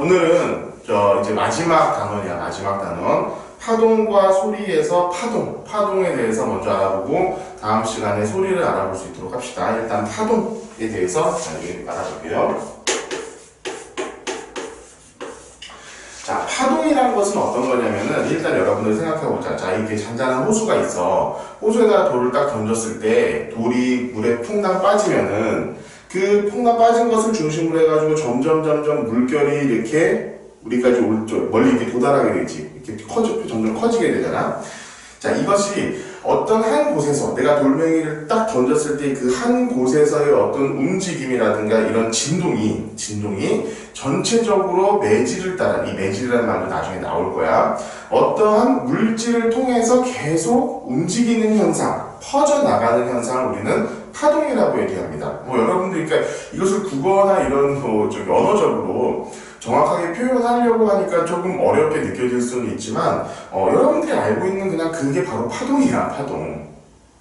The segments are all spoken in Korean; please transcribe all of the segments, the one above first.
오늘은 이제 마지막 단원이야. 마지막 단원. 파동과 소리에서 파동에 대해서 먼저 알아보고 다음 시간에 소리를 알아볼 수 있도록 합시다. 일단 파동에 대해서 알아볼게요. 자, 파동이라는 것은 어떤 거냐면은 일단 여러분들 생각해보자. 자, 이렇게 잔잔한 호수가 있어. 호수에다가 돌을 딱 던졌을 때 돌이 물에 퐁당 빠지면은 그 퐁당 빠진 것을 중심으로 해가지고 점점 물결이 이렇게 우리까지 멀리 이렇게 도달하게 되지. 이렇게 점점 커지게 되잖아. 자, 이것이 어떤 한 곳에서 내가 돌멩이를 딱 던졌을 때 그 한 곳에서의 어떤 움직임이라든가 이런 진동이 전체적으로 매질을 따라, 이 매질이라는 말도 나중에 나올 거야. 어떠한 물질을 통해서 계속 움직이는 현상, 퍼져나가는 현상을 우리는 파동이라고 얘기합니다. 여러분들이 그러니까 이것을 국어나 이런 언어적으로 정확하게 표현하려고 하니까 조금 어렵게 느껴질 수는 있지만 여러분들이 알고 있는 그냥 그게 바로 파동이야, 파동.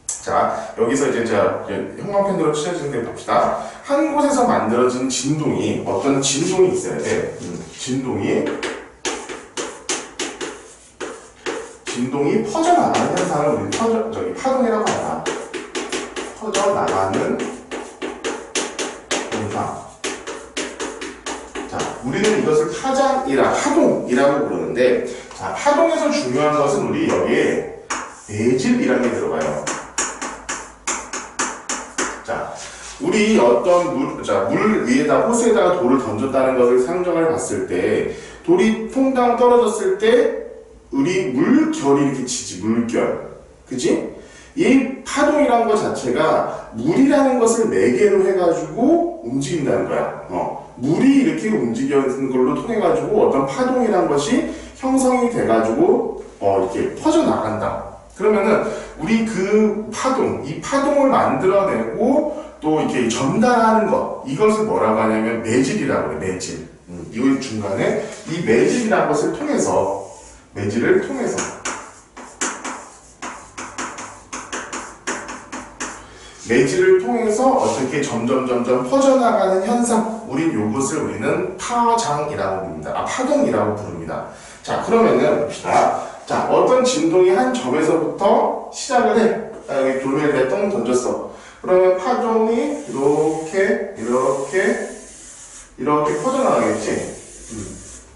자, 여기서 이제 제가 형광펜으로 칠해주는 데 봅시다. 한 곳에서 만들어진 진동이 어떤 진동이 있어야 돼. 진동이 퍼져나가는 현상을 우리는 파동이라고 한다. 퍼져나가는 현상. 자, 우리는 이것을 파동이라고 부르는데, 자, 파동에서 중요한 것은 우리 여기에 매질이라는 게 들어가요. 자, 우리 어떤 물 위에다, 호수에다가 돌을 던졌다는 것을 상정을 봤을 때, 돌이 퐁당 떨어졌을 때, 우리 물결이 이렇게 치지, 물결. 그지? 이 파동이라는 것 자체가 물이라는 것을 매개로 해가지고 움직인다는 거야. 물이 이렇게 움직이는 걸로 통해가지고 어떤 파동이라는 것이 형성이 돼가지고 이렇게 퍼져나간다. 그러면은 우리 그 파동, 이 파동을 만들어내고 또 이렇게 전달하는 것, 이것을 뭐라고 하냐면 매질이라고 해, 매질. 이 중간에 이 매질이라는 것을 통해서, 매질을 통해서 어떻게 점점 퍼져나가는 현상, 우리는 파장이라고 부릅니다. 파동이라고 부릅니다. 자, 그러면은 봅시다. 자, 어떤 진동이 한 점에서부터 시작을 해. 여기 돌멩이를 똥 던졌어. 그러면 파동이 이렇게 퍼져나가겠지.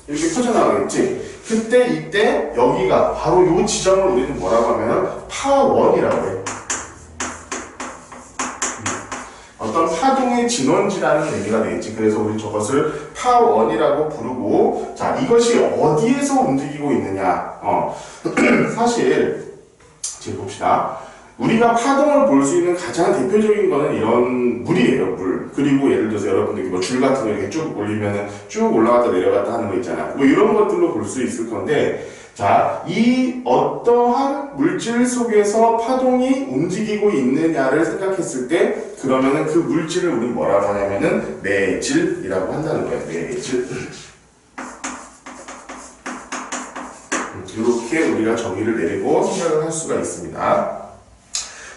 이렇게 퍼져나가겠지. 이때 여기가 바로 이 지점을 우리는 뭐라고 하면 파원이라고 해. 어떤 파동의 진원지라는 의미가 되겠지. 그래서 우리 저것을 파원이라고 부르고, 자, 이것이 어디에서 움직이고 있느냐. 사실 지금 봅시다. 우리가 파동을 볼 수 있는 가장 대표적인 거는 이런 물이에요, 물. 그리고 예를 들어서 여러분들 줄 같은 거 이렇게 쭉 올리면은 쭉 올라갔다 내려갔다 하는 거 있잖아. 이런 것들로 볼 수 있을 건데, 자, 이 어떠한 물질 속에서 파동이 움직이고 있느냐를 생각했을 때, 그러면은 그 물질을 우리 뭐라고 하냐면은 매질이라고 한다는 거예요. 매질. 이렇게 우리가 정의를 내리고 생각을 할 수가 있습니다.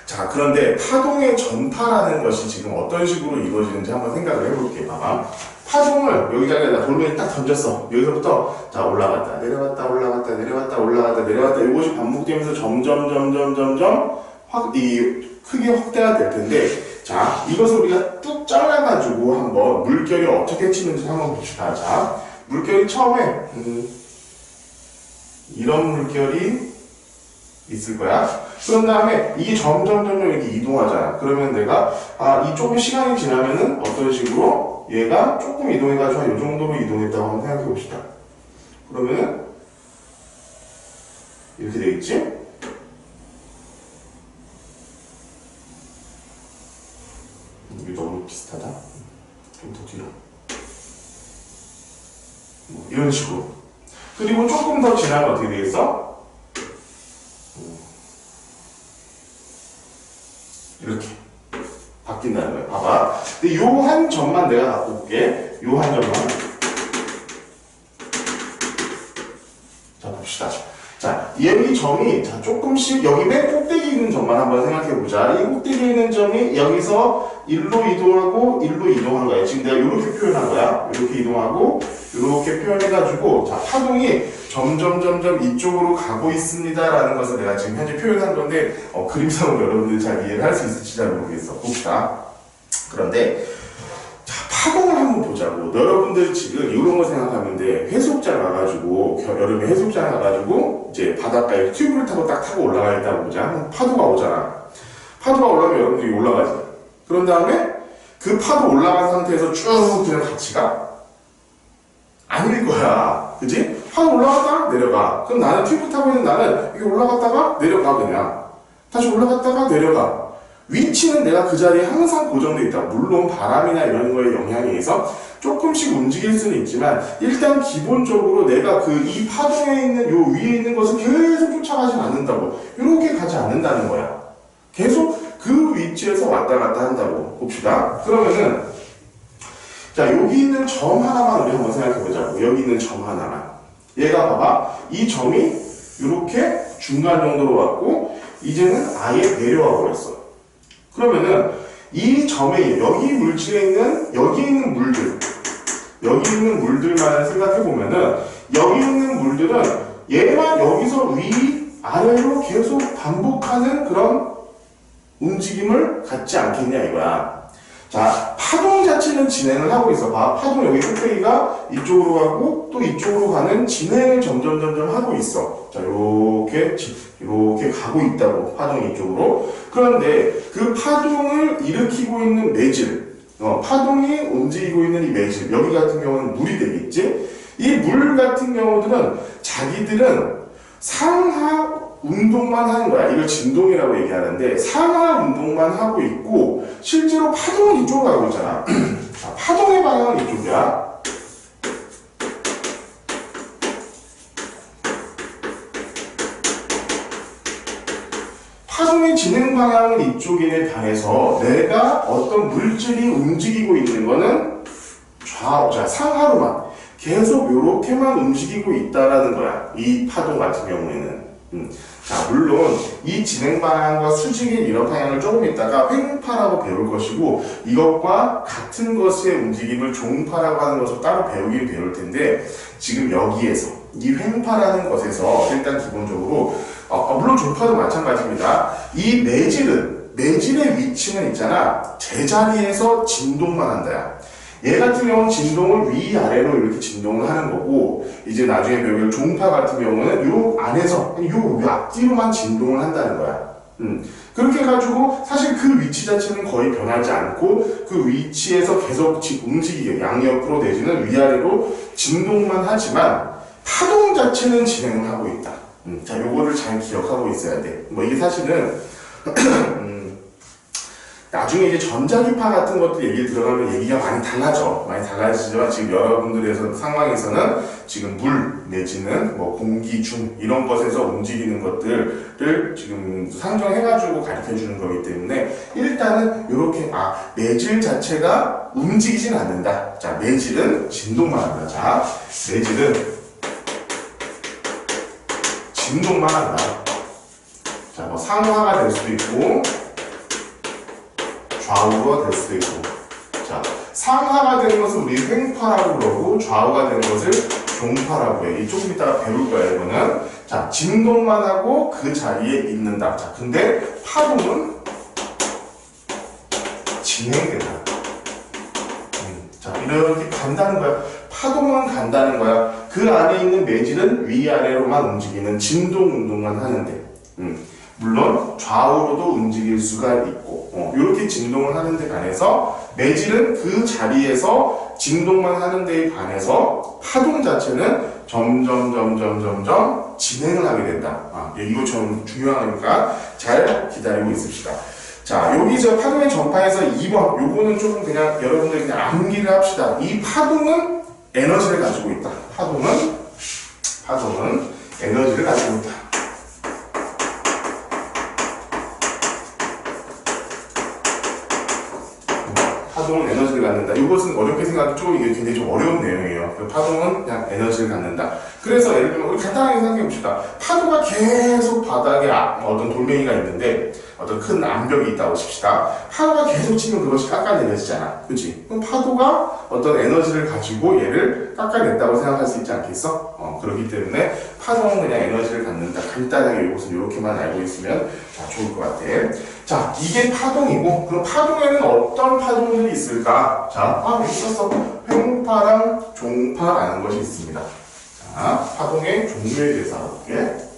자, 그런데 파동의 전파라는 것이 지금 어떤 식으로 이루어지는지 한번 생각을 해볼게요. 봐봐. 파동을 여기다가 돌멩이 딱 던졌어. 여기서부터 자, 올라갔다 내려갔다 올라갔다 내려갔다 올라갔다 내려갔다, 이것이 반복되면서 점점 크게 확대가 될 텐데, 자, 이것을 우리가 뚝 잘라가지고 한번 물결이 어떻게 치는지 한번 봅시다. 자, 물결이 처음에 이런 물결이 있을 거야. 그런 다음에 이게 점점 이렇게 이동하잖아. 그러면 내가 이 조금 시간이 지나면은 어떤 식으로 얘가 조금 이동해가지고 한 이 정도로 이동했다고 한번 생각해 봅시다. 그러면은 이렇게 되겠지? 이게 너무 비슷하다. 좀 더 뒤로. 이런 식으로. 그리고 조금 더 지나면 어떻게 되겠어? 이렇게 바뀐다는 거예요. 봐봐. 근데 요 한 점만 내가 갖고 올게. 요 한 점만. 자, 봅시다. 자, 여기 점이, 자, 조금씩, 여기 맨 꼭대기 있는 점만 한번 생각해 보자. 이 꼭대기에 있는 점이 여기서 일로 이동하고 일로 이동한 거야. 지금 내가 이렇게 표현한 거야. 이렇게 이동하고 이렇게 표현해가지고 자 파동이 점점 이쪽으로 가고 있습니다라는 것을 내가 지금 현재 표현한 건데 그림상으로 여러분들이 잘 이해를 할 수 있을지 잘 모르겠어. 봅시다. 그런데 자 파동을 한번 보자고. 여러분들 지금 이런 거 생각하면 돼. 해수욕장 가가지고 여름에 해수욕장 가가지고 이제 바닷가에 튜브를 타고 딱 타고 올라가 있다 보자. 파도가 오잖아. 파도가 올라오면 여러분들이 올라가지. 그런 다음에 그 파도 올라간 상태에서 쭉 그냥 같이 가? 아닐 거야. 그치? 파도 올라갔다가 내려가. 그럼 나는 튜브 타고 있는 나는 이게 올라갔다가 내려가 그냥. 다시 올라갔다가 내려가. 위치는 내가 그 자리에 항상 고정되어 있다. 물론 바람이나 이런 거에 영향에 의해서 조금씩 움직일 수는 있지만 일단 기본적으로 내가 그 이 파동에 있는 요 위에 있는 것을 계속 쫓아가지 않는다고. 이렇게 가지 않는다는 거야. 계속 그 위치에서 왔다 갔다 한다고 봅시다. 그러면은 자 여기 있는 점 하나만 우리 한번 생각해 보자고. 여기 있는 점 하나만. 얘가 봐봐. 이 점이 이렇게 중간 정도로 왔고 이제는 아예 내려와 버렸어. 그러면은 이 점에 여기 물질에 있는 여기 있는 물들만을 생각해 보면은 여기 있는 물들은 얘만 여기서 위 아래로 계속 반복하는 그런 움직임을 갖지 않겠냐 이거야. 자, 파동 자체는 진행을 하고 있어. 봐. 파동 여기 끝대기가 이쪽으로 가고 또 이쪽으로 가는 진행을 점점 하고 있어. 자, 이렇게 가고 있다고. 파동이 이쪽으로. 그런데 그 파동을 일으키고 있는 매질, 파동이 움직이고 있는 이 매질, 여기 같은 경우는 물이 되겠지? 이 물 같은 경우들은 자기들은 상하 운동만 하는 거야. 이걸 진동이라고 얘기하는데 상하 운동만 하고 있고 실제로 파동은 이쪽으로 가고 있잖아. 자, 파동의 방향은 이쪽이야. 파동의 진행 방향은 이쪽에 반해서 내가 어떤 물질이 움직이고 있는 거는 상하로만 계속 이렇게만 움직이고 있다라는 거야. 이 파동 같은 경우에는. 자, 물론 이 진행 방향과 수직의 이런 방향을 조금 있다가 횡파라고 배울 것이고 이것과 같은 것의 움직임을 종파라고 하는 것을 따로 배우긴 배울 텐데 지금 여기에서 이 횡파라는 것에서 일단 기본적으로 물론 종파도 마찬가지입니다. 이 매질의 위치는 있잖아. 제자리에서 진동만 한다야. 얘 같은 경우는 진동을 위아래로 이렇게 진동을 하는 거고 이제 나중에 배우는 종파 같은 경우는 요 안에서 요 앞뒤로만 진동을 한다는 거야. 그렇게 해가지고 사실 그 위치 자체는 거의 변하지 않고 그 위치에서 계속 움직이게 양옆으로 내지는 위아래로 진동만 하지만 파동 자체는 진행을 하고 있다. 자, 요거를 잘 기억하고 있어야 돼. 이게 사실은 나중에 이제 전자기파 같은 것들 얘기 들어가면 얘기가 많이 달라져. 많이 달라지지만 지금 여러분들의 상황에서는 지금 물 내지는 공기, 중 이런 것에서 움직이는 것들을 지금 상정해가지고 가르쳐 주는 거기 때문에 일단은 이렇게 매질 자체가 움직이진 않는다. 자, 매질은 진동만 한다. 자, 매질은 진동만 한다. 자, 상하가 될 수도 있고 좌우가 될 수도 있고. 자, 상하가 되는 것을 우리 횡파라고 그러고 좌우가 되는 것을 종파라고 해. 조금 이따가 배울 거야, 이거는. 자, 진동만 하고 그 자리에 있는다. 자, 근데 파동은 진행된다. 자, 이렇게 간다는 거야. 파동은 간다는 거야. 그 안에 있는 매질은 위아래로만 움직이는 진동 운동만 하는데. 물론 좌우로도 움직일 수가 있고 이렇게 진동을 하는 데 반해서 매질은 그 자리에서 진동만 하는 데에 반해서 파동 자체는 점점 진행을 하게 된다. 이거 좀 중요하니까 잘 기다리고 있읍시다. 자, 여기 저 파동의 전파에서 2번 요거는 조금 그냥 여러분들 그냥 암기를 합시다. 이 파동은 에너지를 가지고 있다. 파동은 에너지를 가지고 있다. 파동은 에너지를 갖는다. 이것은 어렵게 생각하면 이게 굉장히 좀 어려운 내용이에요. 파동은 그냥 에너지를 갖는다. 그래서 예를 들면 우리 간단하게 생각해 봅시다. 파도가 계속 바닥에 어떤 돌멩이가 있는데 어떤 큰 암벽이 있다고 칩시다. 파도가 계속 치면 그것이 깎아내려지잖아. 그치? 그럼 파도가 어떤 에너지를 가지고 얘를 깎아냈다고 생각할 수 있지 않겠어? 그렇기 때문에 파동은 그냥 에너지를 갖는다. 간단하게 이것은 이렇게만 알고 있으면 좋을 것 같아. 자, 이게 파동이고, 그럼 파동에는 어떤 파동들이 있을까? 자, 여기 썼어. 횡파랑 종파라는 것이 있습니다. 자, 파동의 종류에 대해서 알아볼게.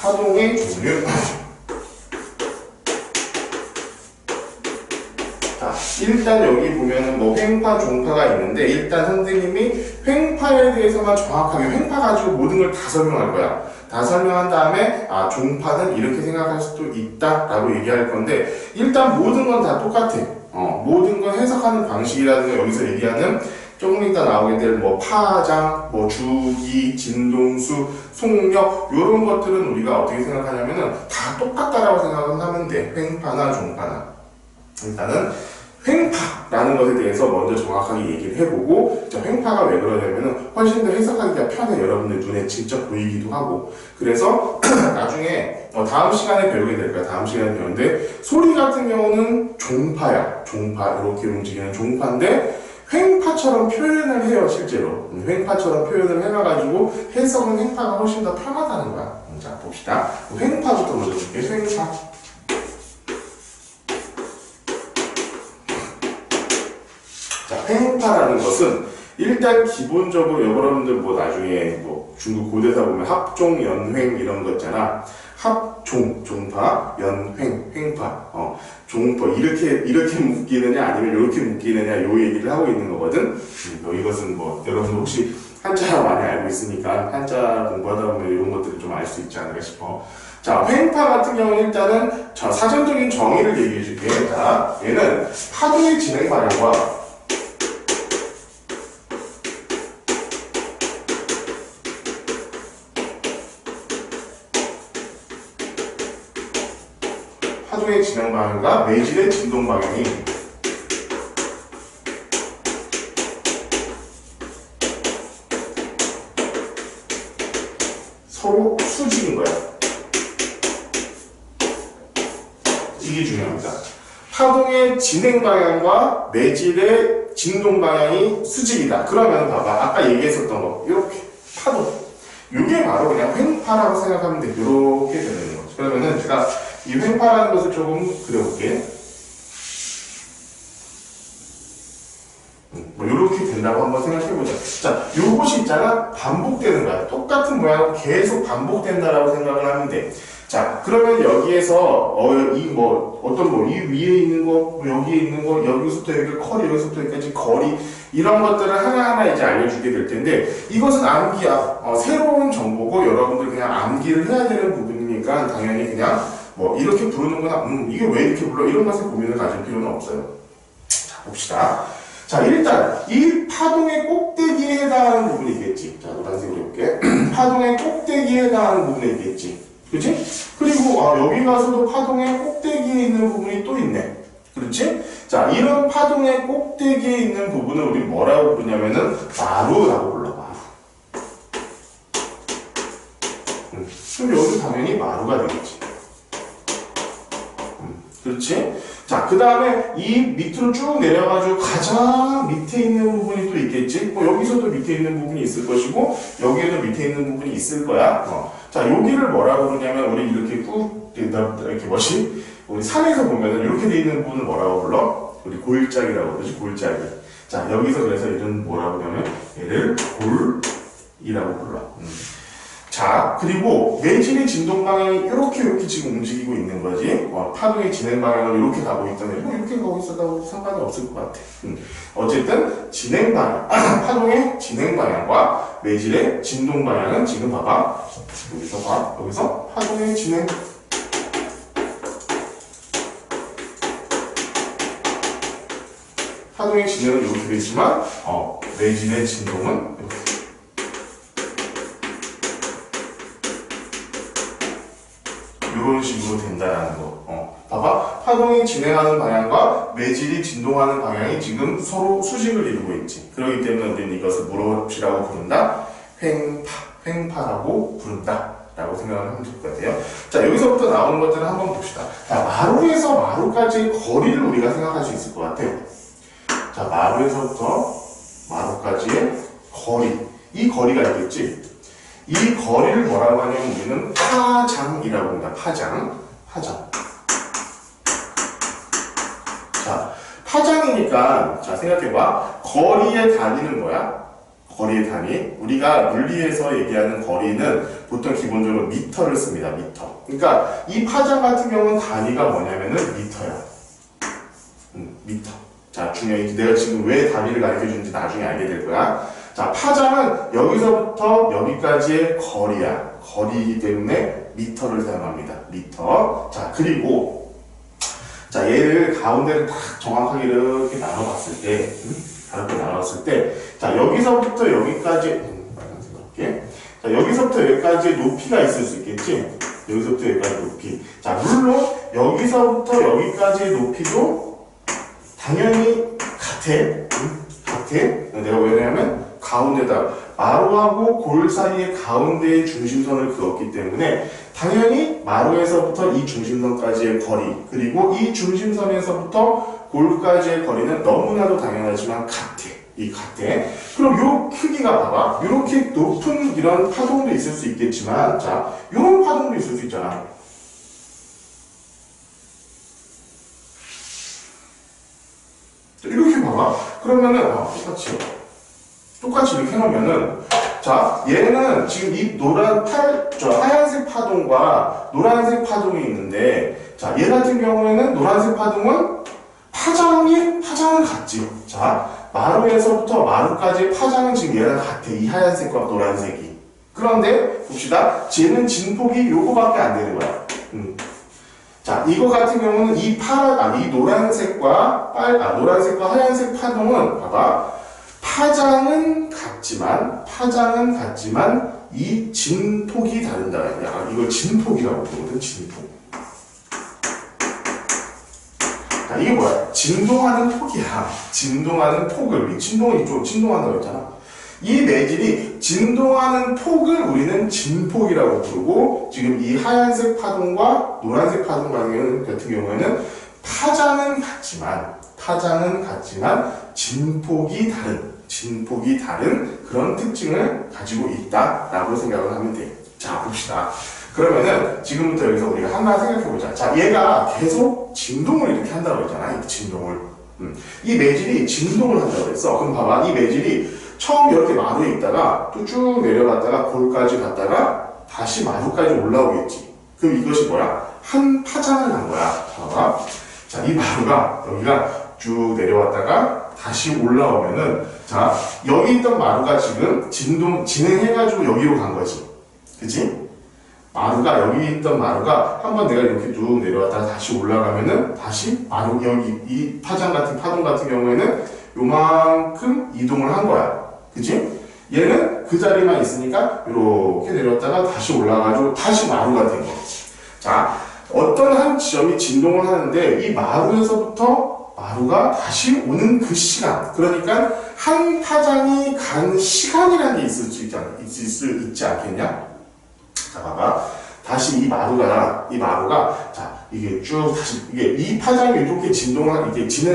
파동의 종류. 자, 일단 여기 보면은 뭐 횡파, 종파가 있는데, 일단 선생님이 횡파에 대해서만 정확하게 횡파 가지고 모든 걸 다 설명할 거야. 다 설명한 다음에 종파는 이렇게 생각할 수도 있다라고 얘기할 건데, 일단 모든 건 다 똑같아. 모든 건 해석하는 방식이라든가 여기서 얘기하는 조금 이따 나오게 될 뭐 파장, 뭐 주기, 진동수, 속력 이런 것들은 우리가 어떻게 생각하냐면은 다 똑같다라고 생각은 하면 돼. 횡파나 종파나. 일단은 횡파라는 것에 대해서 먼저 정확하게 얘기를 해보고, 횡파가 왜 그러냐면은 훨씬 더 해석하기가 편해. 여러분들 눈에 직접 보이기도 하고. 그래서 나중에 다음 시간에 배우게 될 거야. 다음 시간에 배우는데, 소리 같은 경우는 종파야. 종파, 이렇게 움직이는 종파인데 횡파처럼 표현을 해요. 실제로 횡파처럼 표현을 해놔가지고 해석은 횡파가 훨씬 더 편하다는 거야. 자, 봅시다. 횡파부터 먼저 볼게요. 횡파. 자, 횡파라는 것은 일단 기본적으로 여러분들 뭐 나중에 뭐 중국 고대사 보면 합종, 연횡 이런 거 있잖아. 합종, 종파, 연횡, 횡파. 종파 이렇게 묶이느냐 아니면 이렇게 묶이느냐 요 얘기를 하고 있는 거거든. 이것은 뭐 여러분들 혹시 한자 많이 알고 있으니까 한자 공부하다 보면 이런 것들을 좀 알 수 있지 않을까 싶어. 자, 횡파 같은 경우는 일단은 사전적인 정의를 얘기해 줄게. 자, 얘는 파동의 진행 방향과 파동의 진행 방향과 매질의 진동 방향이 서로 수직인 거야. 이게 중요합니다. 파동의 진행 방향과 매질의 진동 방향이 수직이다. 그러면 봐봐. 아까 얘기했었던 거. 이렇게 파동. 이게 바로 그냥 횡파라고 생각하면 돼. 이렇게 되는 거죠. 그러면은 제가 이 횡파라는 것을 조금 그려볼게. 뭐 이렇게 된다고 한번 생각해보자. 자, 요것이 있잖아. 반복되는 거야. 똑같은 모양으로 계속 반복된다라고 생각을 하면 돼. 자, 그러면 여기에서 이 위에 있는 거, 뭐 여기에 있는 거, 여기서부터 여기 커리, 여기서부터 여기까지 거리 이런 것들을 하나하나 이제 알려주게 될 텐데, 이것은 암기야. 새로운 정보고 여러분들 그냥 암기를 해야 되는 부분이니까 당연히 그냥 뭐 이렇게 부르는구나. 이게 왜 이렇게 불러? 이런 것에 고민을 가질 필요는 없어요. 자, 봅시다. 자, 일단 이 파동의 꼭대기에 해당하는 부분이 있겠지. 자, 노란색으로 해볼게. 파동의 꼭대기에 해당하는 부분이 있겠지. 그치? 그리고 여기 가서도 파동의 꼭대기에 있는 부분이 또 있네. 그렇지? 자, 이런 파동의 꼭대기에 있는 부분을 우리 뭐라고 부르냐면은 마루라고 불러. 마루. 그럼 여기 당연히 마루가 되겠지. 그렇지? 자, 그 다음에 이 밑으로 쭉 내려가지고 가장 밑에 있는 부분이 또 있겠지? 뭐 여기서도 밑에 있는 부분이 있을 것이고, 여기에도 밑에 있는 부분이 있을 거야. 자, 여기를 뭐라고 그러냐면, 우리 이렇게 이렇게 우리 산에서 보면은 이렇게 돼 있는 부분을 뭐라고 불러? 우리 골짜기라고 그러지, 골짜기. 자, 여기서 그래서 이런 뭐라고 그러냐면, 얘를 골이라고 불러. 자, 그리고 매질의 진동 방향이 이렇게 지금 움직이고 있는 거지. 파동의 진행 방향은 이렇게 가고 있다면 이렇게 가고 있어도 상관이 없을 것 같아. 어쨌든 진행 방향, 파동의 진행 방향과 매질의 진동 방향은 지금 봐봐. 여기서 봐. 여기서 파동의 진행. 파동의 진행은 이렇게 돼 있지만 매질의 진동은 이렇게. 이런 식으로 된다라는 거. 봐봐. 파동이 진행하는 방향과 매질이 진동하는 방향이 지금 서로 수직을 이루고 있지. 그렇기 때문에 우리는 이것을 무엇이라고 부른다? 횡파라고 부른다 라고 생각을 하면 될 것 같아요. 자, 여기서부터 나오는 것들을 한번 봅시다. 자, 마루에서 마루까지의 거리를 우리가 생각할 수 있을 것 같아요. 자, 마루에서부터 마루까지의 거리. 이 거리가 있겠지? 이 거리를 뭐라고 하냐면 우리는 파장이라고 합니다. 파장. 자, 파장이니까, 자, 생각해봐. 거리의 단위는 뭐야? 거리의 단위. 우리가 물리에서 얘기하는 거리는 보통 기본적으로 미터를 씁니다. 미터. 그러니까 이 파장 같은 경우는 단위가 뭐냐면은 미터야. 미터. 자, 중요해. 내가 지금 왜 단위를 가르쳐 주는지 나중에 알게 될 거야. 자, 파장은 여기서부터 여기까지의 거리야. 거리이기 때문에 미터를 사용합니다. 미터. 자, 그리고 자, 얘를 가운데를 딱 정확하게 이렇게 나눠봤을 때, 자, 여기서부터 여기까지, 빨간색 할게. 자, 여기서부터 여기까지 높이가 있을 수 있겠지? 여기서부터 여기까지 높이. 자, 물론 여기서부터 여기까지의 높이도 당연히 같아. 내가 왜냐면 가운데다 마루하고 골 사이의 가운데의 중심선을 그었기 때문에 당연히 마루에서부터 이 중심선까지의 거리, 그리고 이 중심선에서부터 골까지의 거리는 너무나도 당연하지만 같아. 그럼 요 크기가 봐봐. 이렇게 높은 이런 파동도 있을 수 있겠지만, 자, 이런 파동도 있을 수 있잖아. 이렇게 봐봐. 그러면은 똑같이 이렇게 해놓으면은, 자, 얘는 지금 이 하얀색 파동과 노란색 파동이 있는데, 자, 얘 같은 경우에는 노란색 파동은 파장은 같지. 자, 마루에서부터 마루까지의 파장은 지금 얘랑 같아. 이 하얀색과 노란색이. 그런데 봅시다. 쟤는 진폭이 요거밖에 안 되는 거야. 자, 이거 같은 경우는 이 노란색과 하얀색 파동은 봐봐. 파장은 같지만 이 진폭이 다른다. 야, 이걸 진폭이라고 부르거든. 진폭. 자, 이게 뭐야? 진동하는 폭이야. 진동하는 폭을, 진동이 좀 진동한다고 했잖아. 이 매질이 진동하는 폭을 우리는 진폭이라고 부르고, 지금 이 하얀색 파동과 노란색 파동 같은 경우에는 파장은 같지만 진폭이 다른 그런 특징을 가지고 있다라고 생각을 하면 돼. 자, 봅시다. 그러면은 지금부터 여기서 우리가 하나 생각해보자. 자, 얘가 계속 진동을 이렇게 한다고 했잖아. 이 진동을. 이 매질이 진동을 한다고 했어. 그럼 봐봐. 이 매질이 처음 이렇게 마루에 있다가 또 쭉 내려갔다가 골까지 갔다가 다시 마루까지 올라오겠지. 그럼 이것이 뭐야? 한 파장을 한 거야. 봐봐. 자, 이 마루가 여기가 쭉 내려왔다가 다시 올라오면은, 자, 여기 있던 마루가 지금 진행해가지고 여기로 간 거지. 그치? 여기 있던 마루가 한번 내가 이렇게 쭉 내려왔다가 다시 올라가면은 다시 여기 이 파동 같은 경우에는 요만큼 이동을 한 거야. 그치? 얘는 그 자리만 있으니까 이렇게 내려왔다가 다시 올라가지고 다시 마루가 된 거. 자, 어떤 한 지점이 진동을 하는데 이 마루에서부터 마루가 다시 오는 그 시간, 그러니까 한 파장이 간 시간이라는 게 있을 수 있지 않겠냐? 자, 봐봐. 다시 이 마루가, 자, 이게 쭉 다시, 이 파장이 이렇게 진행을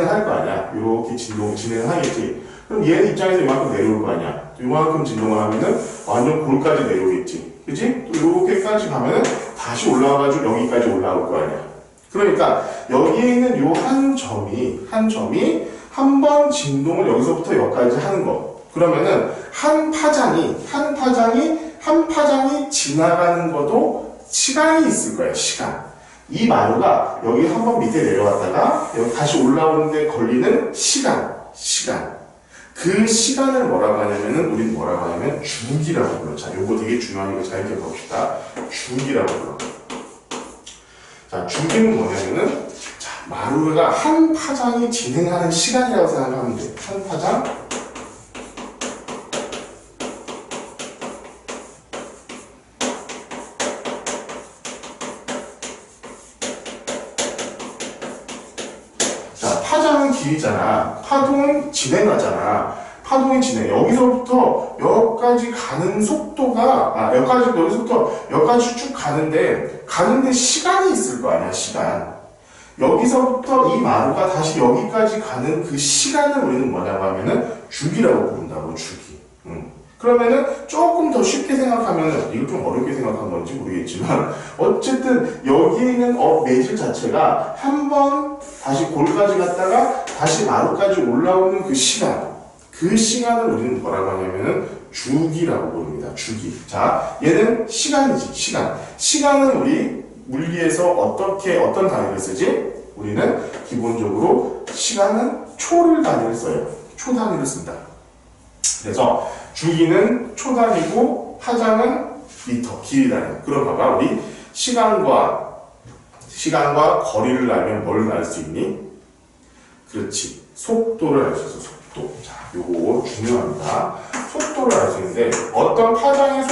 할 거 아니야? 이렇게 진행을 하겠지. 그럼 얘 입장에서 이만큼 내려올 거 아니야? 이만큼 진동을 하면은 완전 골까지 내려오겠지. 그치? 또 이렇게까지 가면은 다시 올라와가지고 여기까지 올라올 거 아니야? 그러니까 여기에 있는 요 한 점이 한 번 진동을 여기서부터 여기까지 하는 거. 그러면은 한 파장이 지나가는 것도 시간이 있을 거야. 시간. 이 마루가 여기 한 번 밑에 내려왔다가 여기 다시 올라오는데 걸리는 시간. 그 시간을 뭐라고 하냐면은 우리는 뭐라고 하냐면 주기라고 불러. 자, 요거 되게 중요한 거 잘 기억해봅시다. 주기라고 불러. 자, 주기는 뭐냐면은, 자, 마루가 한 파장이 진행하는 시간이라고 생각하면 돼. 한 파장. 길이잖아. 파동은 진행하잖아. 파동이 진행. 여기서부터 여기까지 가는 속도가, 여기까지 쭉 가는데 시간이 있을 거 아니야, 시간. 여기서부터 이 마루가 다시 여기까지 가는 그 시간을 우리는 뭐냐고 하면은 주기라고 부른다고, 주기. 그러면은 조금 더 쉽게 생각하면은, 이걸 좀 어렵게 생각한 건지 모르겠지만, 어쨌든 여기에 있는 매질 자체가 한 번 다시 골까지 갔다가 다시 마루까지 올라오는 그 시간을 우리는 뭐라고 하냐면은 주기라고 부릅니다. 주기. 자, 얘는 시간이지, 시간. 시간은 우리 물리에서 어떤 단위를 쓰지? 우리는 기본적으로 시간은 초를 단위를 써요. 초 단위를 쓴다. 그래서 주기는 초 단위고 파장은 미터, 길이 단위. 그럼 봐봐, 우리 시간과 거리를 알면 뭘 알 수 있니? 그렇지, 속도를 알 수 있어. 속도. 자, 요거 중요합니다. 속도를 알 수 있는데 어떤 파장의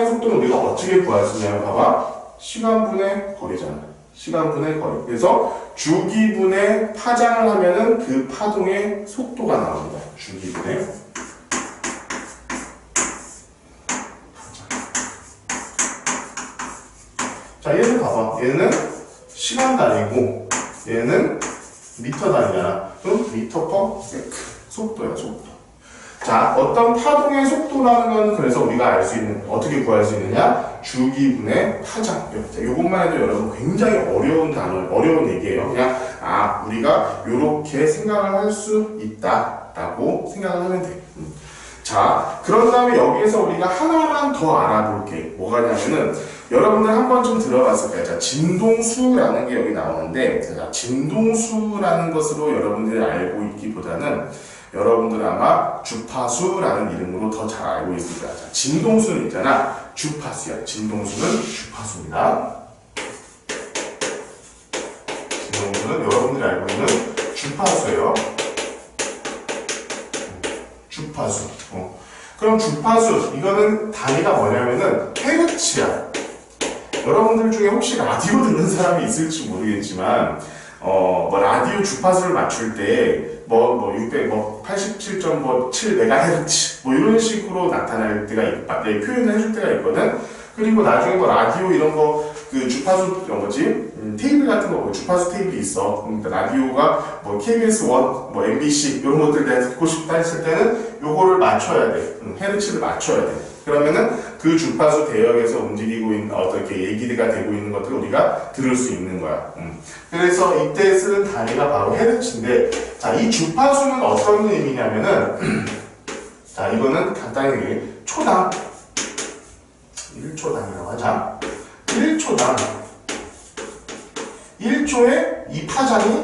속도는 우리가 어떻게 구할 수 있냐면 봐봐, 시간분의 거리잖아. 시간분의 거리. 그래서 주기분의 파장을 하면은 그 파동의 속도가 나옵니다. 주기분의 자, 얘는 봐봐. 얘는 시간 단위고 얘는 미터 단위잖아. 그럼 미터 퍼 세컨드. 속도야, 속도. 자, 어떤 파동의 속도라는 건 그래서 우리가 알 수 있는, 어떻게 구할 수 있느냐? 주기분의 파장. 이것만 해도 여러분 굉장히 어려운 얘기예요. 그냥, 우리가 이렇게 생각을 할 수 있다라고 생각을 하면 돼. 자, 그런 다음에 여기에서 우리가 하나만 더 알아볼게. 뭐가 냐면은, 여러분들 한 번쯤 들어봤을 거예요. 자, 진동수라는 게 여기 나오는데, 자, 진동수라는 것으로 여러분들이 알고 있기보다는 여러분들은 아마 주파수라는 이름으로 더 잘 알고 있을 거야. 자, 진동수는 있잖아. 주파수야. 진동수는 주파수입니다. 진동수는 여러분들이 알고 있는 주파수예요. 주파수. 그럼 주파수, 이거는 단위가 뭐냐면은 헤르츠야. 여러분들 중에 혹시 라디오 듣는 사람이 있을지 모르겠지만, 라디오 주파수를 맞출 때, 87.7MHz, 이런 식으로 나타날 때가 표현을 해줄 때가 있거든? 그리고 나중에 라디오 이런 거, 그 주파수, 테이블 같은 거, 주파수 테이블이 있어. 그러니까 라디오가 KBS1, MBC, 이런 것들 내가 듣고 싶다 했을 때는 요거를 맞춰야 돼. 헤르츠를 맞춰야 돼. 그러면은 그 주파수 대역에서 움직이고 있는 어떻게 얘기가 되고 있는 것들을 우리가 들을 수 있는 거야. 그래서 이때 쓰는 단위가 바로 헤르츠인데, 자, 이 주파수는 어떤 의미냐면은, 자, 이거는 간단히 초당 1초당이라고 하자. 1초당 1초에 이 파동이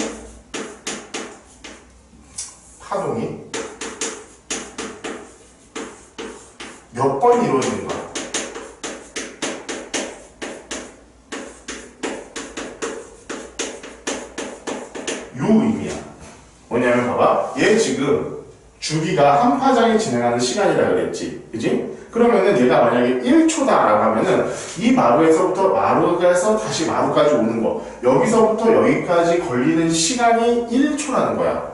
몇 번 이루어지는 거야. 요 의미야. 뭐냐면 봐봐. 얘 지금 주기가 한 파장이 진행하는 시간이라 그랬지. 그지? 그러면은 얘가 만약에 1초다라고 하면은 이 마루에서 다시 마루까지 오는 거, 여기서부터 여기까지 걸리는 시간이 1초라는 거야.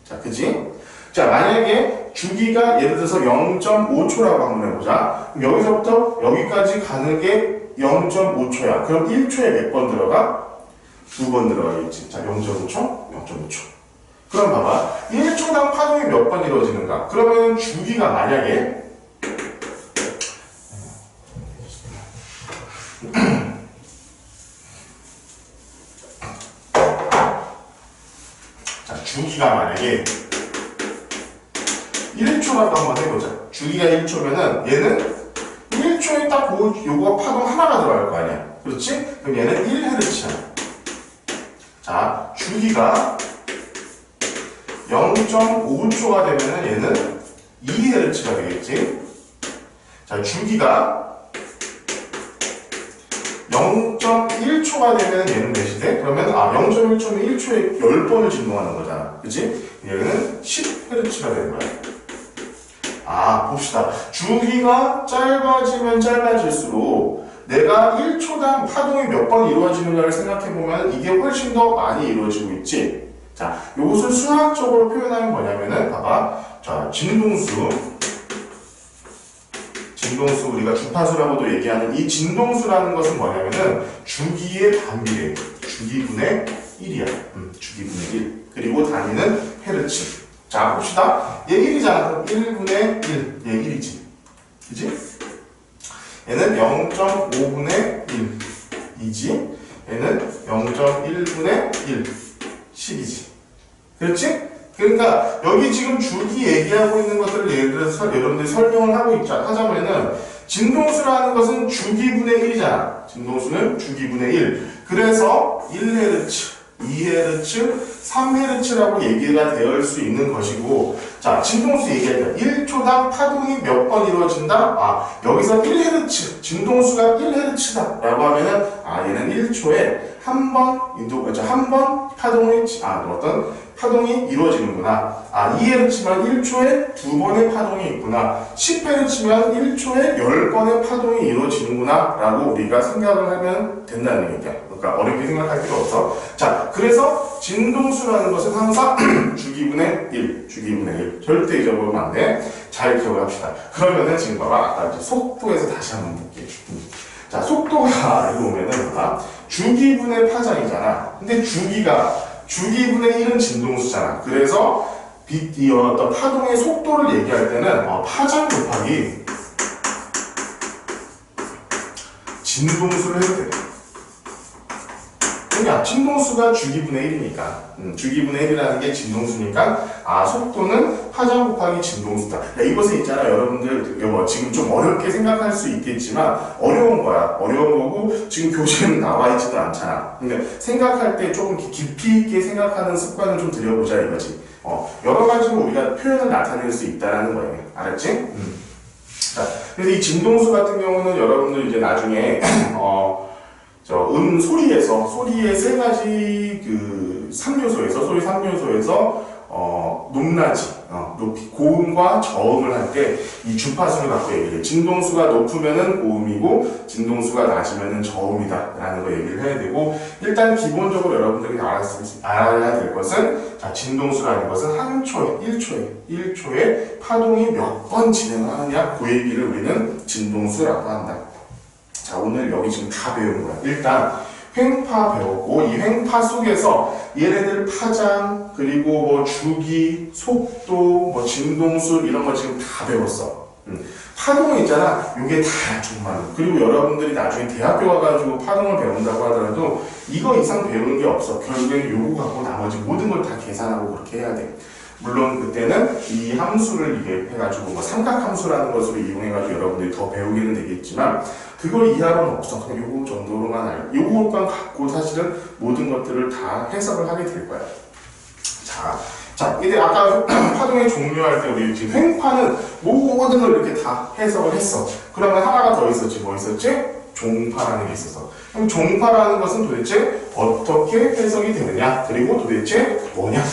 자, 그지? 자, 만약에 주기가 예를 들어서 0.5초라고 한번 해보자. 그럼 여기서부터 여기까지 가는 게 0.5초야. 그럼 1초에 몇 번 들어가? 2번 들어가겠지. 자, 0.5초, 0.5초. 그럼 봐봐. 1초당 파동이 몇 번 이루어지는가? 그러면 주기가 만약에 자, 주기가 만약에 1초라고 한번 해보자. 주기가 1초면은 얘는 1초에 딱 요거 파동 하나가 들어갈 거 아니야. 그렇지? 그럼 얘는 1Hz야. 자, 주기가 0.5초가 되면은 얘는 2Hz가 되겠지. 자, 주기가 0.1초가 되면 얘는 몇이 돼? 그러면 0.1초면 1초에 10번을 진동하는 거잖아. 그치? 얘는 10Hz가 되는 거야. 봅시다. 주기가 짧아지면 짧아질수록 내가 1초당 파동이 몇 번 이루어지느냐를 생각해보면 이게 훨씬 더 많이 이루어지고 있지. 자, 이것을 수학적으로 표현하면 뭐냐면은, 봐봐. 자, 진동수 우리가 주파수라고도 얘기하는 이 진동수라는 것은 뭐냐면은 주기의 반비례, 주기분의 1이야. 주기분의 1. 그리고 단위는 헤르츠. 자, 봅시다. 얘 1이잖아. 그럼 1분의 1. 얘 1이지. 그지? 얘는 0.5분의 1이지. 얘는 0.1분의 1. 10이지. 그렇지? 그러니까 여기 지금 주기 얘기하고 있는 것들을 예를 들어서 여러분들이 설명을 하자면은 진동수라는 것은 주기분의 1이잖아. 진동수는 주기분의 1. 그래서 1Hz, 2Hz, 3Hz라고 얘기가 되어 수 있는 것이고, 자, 진동수 얘기할 때 1초당 파동이 몇 번 이루어진다? 아, 여기서 1Hz, 진동수가 1Hz다 라고 하면은, 아, 얘는 1초에 한 번 파동이 이루어지는구나. 아, 2Hz면 1초에 2번의 파동이 있구나. 10Hz면 1초에 10번의 파동이 이루어지는구나 라고 우리가 생각을 하면 된다는 얘기야. 그러니까 어렵게 생각할 필요 없어. 자, 그래서 진동수라는 것은 항상 주기분의 1, 주기분의 1. 절대 잊어버리면 안 돼. 잘 기억을 합시다. 그러면은 지금 봐봐. 아까 이제 속도에서 다시 한번 볼게요. 자, 속도가 이거 보면은 주기분의 파장이잖아. 근데 주기분의 1은 진동수잖아. 그래서 어떤 파동의 속도를 얘기할 때는 파장 곱하기 진동수를 해도 돼. 그러니까 진동수가 주기분의 1이니까 주기분의 1이라는 게 진동수니까 아, 속도는 파장 곱하기 진동수다. 야, 이것은 있잖아. 여러분들 지금 좀 어렵게 생각할 수 있겠지만 어려운 거야. 어려운 거고 지금 교재는 나와 있지도 않잖아. 근데 생각할 때 조금 깊이 있게 생각하는 습관을 좀 들여보자 이거지. 여러 가지로 우리가 표현을 나타낼 수 있다라는 거예요. 알았지? 자, 그래서 이 진동수 같은 경우는 여러분들 이제 나중에 소리의 세 가지 소리 3요소에서 높낮이, 높이, 고음과 저음을 할 때 이 주파수를 갖고 얘기를 해. 진동수가 높으면은 고음이고 진동수가 낮으면은 저음이다 라는 거 얘기를 해야 되고, 일단 기본적으로 여러분들이 알아야 될 것은, 자, 진동수라는 것은 한 초에, 1초에 파동이 몇 번 진행하느냐, 그 얘기를 우리는 진동수라고 한다. 자, 오늘 여기 지금 다 배운 거야. 일단 횡파 배웠고, 이 횡파 속에서 얘네들 파장, 그리고 뭐 주기, 속도, 뭐 진동수 이런 거 지금 다 배웠어. 파동은 있잖아. 요게 다 정말. 그리고 여러분들이 나중에 대학교 가가지고 파동을 배운다고 하더라도 이거 이상 배우는 게 없어. 결국엔 요거 갖고 나머지 모든 걸 다 계산하고 그렇게 해야 돼. 물론 그때는 이 함수를 이게 해가지고 뭐 삼각함수라는 것으로 이용해가지고 여러분들이 더 배우기는 되겠지만 그걸 이해하고는 없어. 그냥 요거 정도로만 알고 요것만 갖고 사실은 모든 것들을 다 해석을 하게 될 거야. 자, 이제 아까 파동의 종류할 때 우리 지금 횡파는 모든 걸 이렇게 다 해석을 했어. 그러면 하나가 더 있었지. 뭐 있었지? 종파라는 게 있었어. 그럼 종파라는 것은 도대체 어떻게 해석이 되느냐? 그리고 도대체 뭐냐?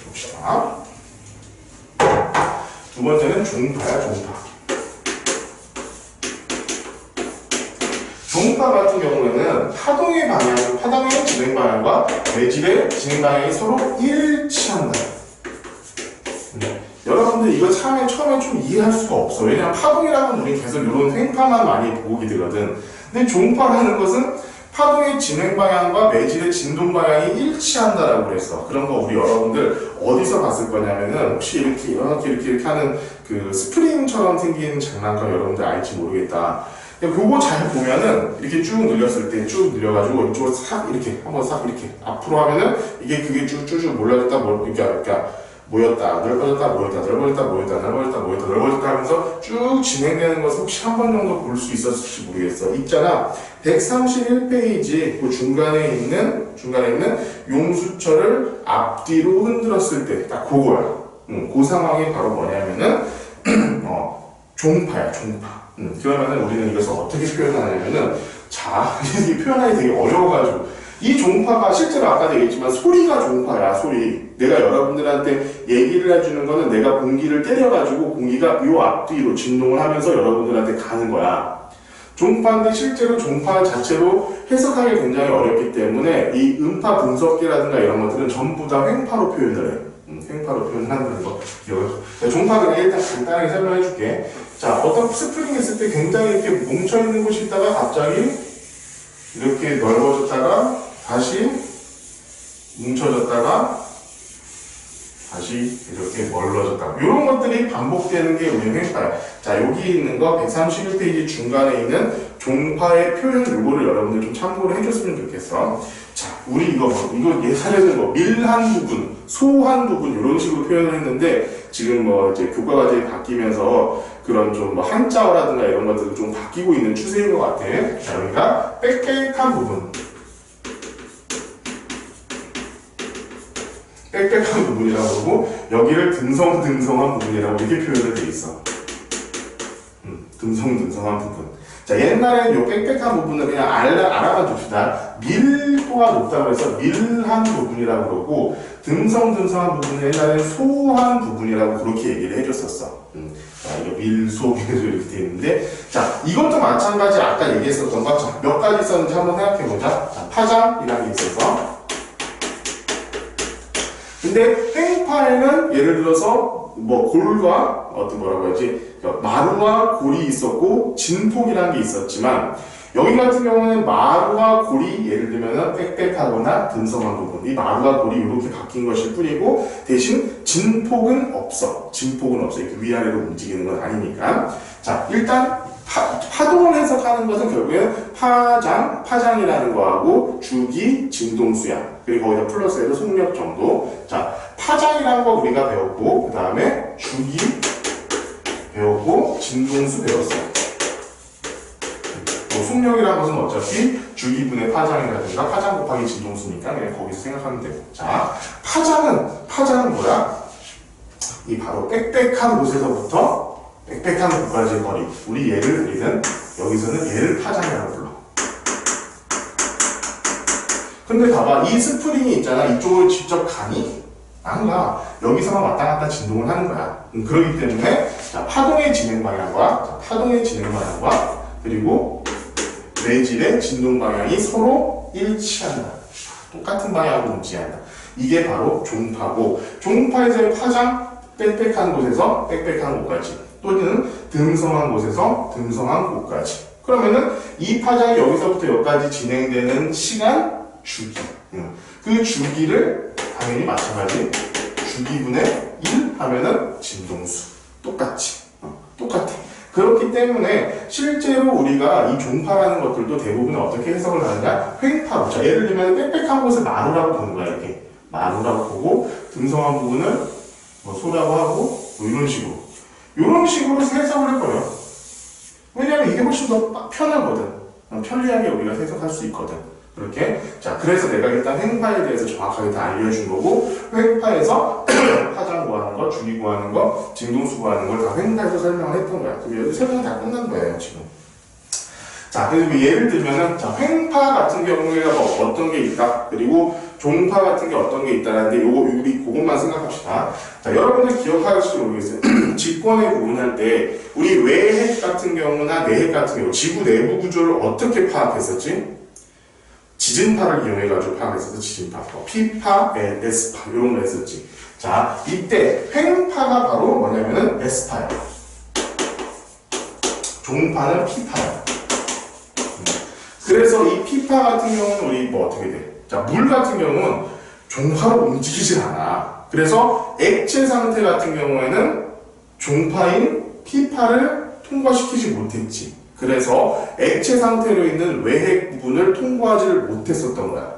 봅시다. 두 번째는 종파야, 종파. 종파 같은 경우에는 파동의 진행 방향과 매질의 진행 방향이 서로 일치한다. 여러분들 이거 처음에 좀 이해할 수가 없어. 왜냐면 파동이라면 우리 계속 이런 횡파만 많이 보게 되거든. 근데 종파라는 것은 파동의 진행 방향과 매질의 진동 방향이 일치한다라고 그랬어. 그런 거 우리 여러분들 어디서 봤을 거냐면은 혹시 이렇게 하는 그 스프링처럼 생긴 장난감 여러분들 알지 모르겠다. 그거 잘 보면은 이렇게 쭉 늘렸을 때 쭉 늘려가지고 이쪽으로 싹 이렇게 한번 싹 이렇게 앞으로 하면은 그게 쭉쭉쭉 몰라졌다 그러니까 모였다 넓어졌다 하면서 쭉 진행되는 것을 혹시 한 번 정도 볼 수 있었을지 모르겠어. 있잖아. 131페이지 그 중간에 있는 용수철을 앞뒤로 흔들었을 때 딱 그거야. 그 상황이 바로 뭐냐면은 종파야, 종파. 그러면은 우리는 이것을 어떻게 표현하냐면은, 자, 이 표현하기 되게 어려워가지고, 이 종파가 실제로 아까도 얘기했지만 소리가 종파야, 소리. 내가 여러분들한테 얘기를 해주는 거는 내가 공기를 때려가지고 공기가 요 앞뒤로 진동을 하면서 여러분들한테 가는 거야. 종파인데 실제로 종파 자체로 해석하기 굉장히 어렵기 때문에 이 음파 분석기라든가 이런 것들은 전부 다 횡파로 표현을 해요. 횡파로 표현한다는 거 기억해서. 종파 그냥 일단 간단하게 설명해 줄게. 자, 어떤 스프링이 있을 때 굉장히 이렇게 뭉쳐있는 곳이 있다가 갑자기 이렇게 넓어졌다가 다시 뭉쳐졌다가 다시 이렇게 멀어졌다. 이런 것들이 반복되는 게 우리 횡파야. 자, 여기 있는 거 131페이지 중간에 있는 종파의 표현 요거를 여러분들 좀 참고를 해줬으면 좋겠어. 자, 우리 이거 예사에는 밀한 부분, 소한 부분 이런 식으로 표현을 했는데 지금 이제 교과 과정이 바뀌면서 그런 좀 한자어라든가 이런 것들도 좀 바뀌고 있는 추세인 것 같아. 자, 여기가 빽빽한 부분. 빽빽한 부분이라고 그러고 여기를 듬성듬성한 부분이라고 이렇게 표현을 돼 있어. 듬성듬성한 부분. 자, 옛날에는 요 빽빽한 부분은 그냥 알아만 둡시다. 밀도가 높다고 해서 밀한 부분이라고 그러고 듬성듬성한 부분은 옛날에는 소한 부분이라고 그렇게 얘기를 해줬었어. 자, 이거 밀소 이렇게 돼 있는데, 자, 이것도 마찬가지 아까 얘기했었던 것, 자, 몇 가지 있었는지 한번 생각해 보자. 자, 파장이라는 게 있어서. 근데 횡파에는 예를 들어서 골과 뭐라고 해야지, 마루와 골이 있었고 진폭이라는 게 있었지만 여기 같은 경우는 마루와 골이 예를 들면 빽빽하거나 듬성한 부분, 이 마루와 골이 이렇게 바뀐 것일 뿐이고 대신 진폭은 없어. 진폭은 없어. 이렇게 위아래로 움직이는 건 아니니까. 자, 일단 파동을 해석하는 것은 결국엔 파장이라는 거하고 주기, 진동수야. 그리고 거기다 플러스해서 속력 정도. 자, 파장이라는 거 우리가 배웠고, 그 다음에 주기 배웠고, 진동수 배웠어요. 속력이라는 것은 어차피 주기분의 파장이라든가 파장 곱하기 진동수니까 그냥 거기서 생각하면 되고. 자, 파장은 뭐야? 이 바로 빽빽한 곳에서부터 빽빽한 곳까지의 거리. 우리 얘를 우리는 여기서는 얘를 파장이라고 불러. 근데 봐봐, 이 스프링이 있잖아. 이쪽을 직접 가니? 안 가. 여기서만 왔다 갔다 진동을 하는 거야. 그렇기 때문에 자, 파동의 진행 방향과 그리고 내질의 진동 방향이 서로 일치한다. 똑같은 방향으로 움직인다. 이게 바로 종파고, 종파에서의 파장, 빽빽한 곳에서 빽빽한 곳까지, 또는 듬성한 곳에서 듬성한 곳까지. 그러면은 이 파장이 여기서부터 여기까지 진행되는 시간, 주기. 그 주기를 당연히 마찬가지 주기분의 1 하면은 진동수. 똑같이. 똑같아. 그렇기 때문에 실제로 우리가 이 종파라는 것들도 대부분 어떻게 해석을 하느냐? 횡파로. 자, 예를 들면 빽빽한 곳을 마루라고 보는 거야. 이렇게. 마루라고 보고 듬성한 부분을 소라고 하고 이런 식으로. 이런 식으로 해석을 해버려. 왜냐면 이게 훨씬 더 편하거든. 편리하게 우리가 해석할 수 있거든. 그렇게. 자, 그래서 내가 일단 횡파에 대해서 정확하게 다 알려준 거고, 횡파에서 파장 구하는 거, 주기 구하는 거, 진동수 구하는 걸 다 횡파에서 설명을 했던 거야. 그럼 여기 설명이 다 끝난 거예요, 지금. 자, 그리고 예를 들면은, 자, 횡파 같은 경우에 어떤 게 있다. 그리고 종파 같은 게 어떤 게 있다는데, 우리 그것만 생각합시다. 자, 여러분들 기억하실지 모르겠어요. 직권을 구분할 때, 우리 외핵 같은 경우나 내핵 같은 경우, 지구 내부 구조를 어떻게 파악했었지? 지진파를 이용해가지고 파악했어서 지진파, P파, S파 이런 거 했었지. 자, 이때 횡파가 바로 뭐냐면은 S파야. 종파는 P파야. 그래서 이 P파 같은 경우는 우리 어떻게 돼? 자, 물 같은 경우는 종파로 움직이질 않아. 그래서 액체 상태 같은 경우에는 종파인 P파를 통과시키지 못했지. 그래서 액체 상태로 있는 외핵 부분을 통과하지를 못했었던 거야.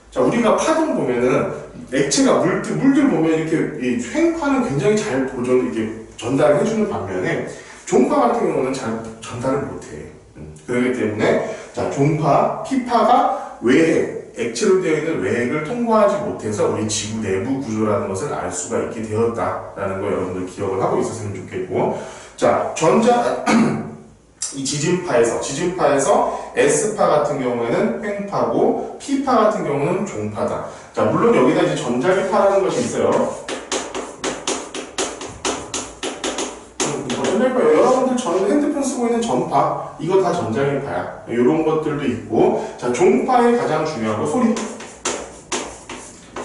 자, 우리가 파동 보면은 액체가 물들 보면 이렇게 이 횡파는 굉장히 잘 이렇게 전달을 해주는 반면에 종파 같은 경우는 잘 전달을 못해. 그렇기 때문에 자, 종파, P파가 외핵, 액체로 되어 있는 외핵을 통과하지 못해서 우리 지구 내부 구조라는 것을 알 수가 있게 되었다라는 거 여러분들 기억을 하고 있었으면 좋겠고, 자, 이 지진파에서 S파 같은 경우에는 횡파고 P파 같은 경우는 종파다. 자, 물론 여기다 이제 전자기파라는 것이 있어요. 이거 끝낼 거예요. 여러분들 핸드폰 쓰고 쓰고 있는 전파, 이거 다 전자기파야. 이런 것들도 있고, 자, 종파의 가장 중요한 거 소리.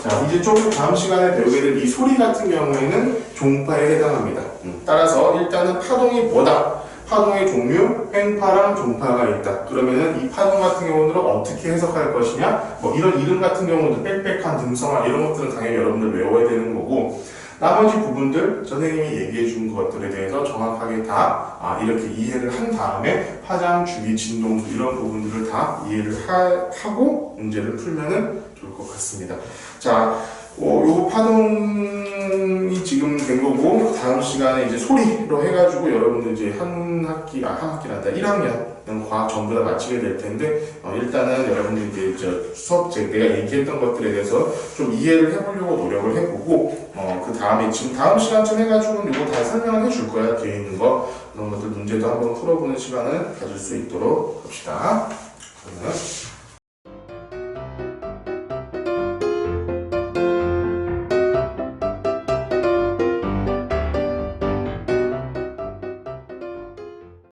자, 이제 좀 다음 시간에 배우게 될 이 소리 같은 경우에는 종파에 해당합니다. 따라서 일단은 파동이 뭐다? 파동의 종류, 횡파랑 종파가 있다. 그러면은 이 파동 같은 경우는 어떻게 해석할 것이냐? 뭐 이런 이름 같은 경우도 빽빽한 등성화 이런 것들은 당연히 여러분들 외워야 되는 거고, 나머지 부분들 선생님이 얘기해 준 것들에 대해서 정확하게 다 이렇게 이해를 한 다음에 파장, 주기, 진동수 이런 부분들을 다 이해를 하고 문제를 풀면은 좋을 것 같습니다. 자, 요 파동이 지금 된 거고, 다음 시간에 이제 소리로 해가지고 여러분들 이제 한 학기란다. 1학년 과학 전부 다 마치게 될 텐데, 일단은 여러분들 이제 수업 내가 얘기했던 것들에 대해서 좀 이해를 해보려고 노력을 해보고, 그 다음에 지금 다음 시간쯤 해가지고는 이거 다 설명을 해줄 거야. 뒤에 있는 거. 그런 것들 문제도 한번 풀어보는 시간을 가질 수 있도록 합시다. 그러면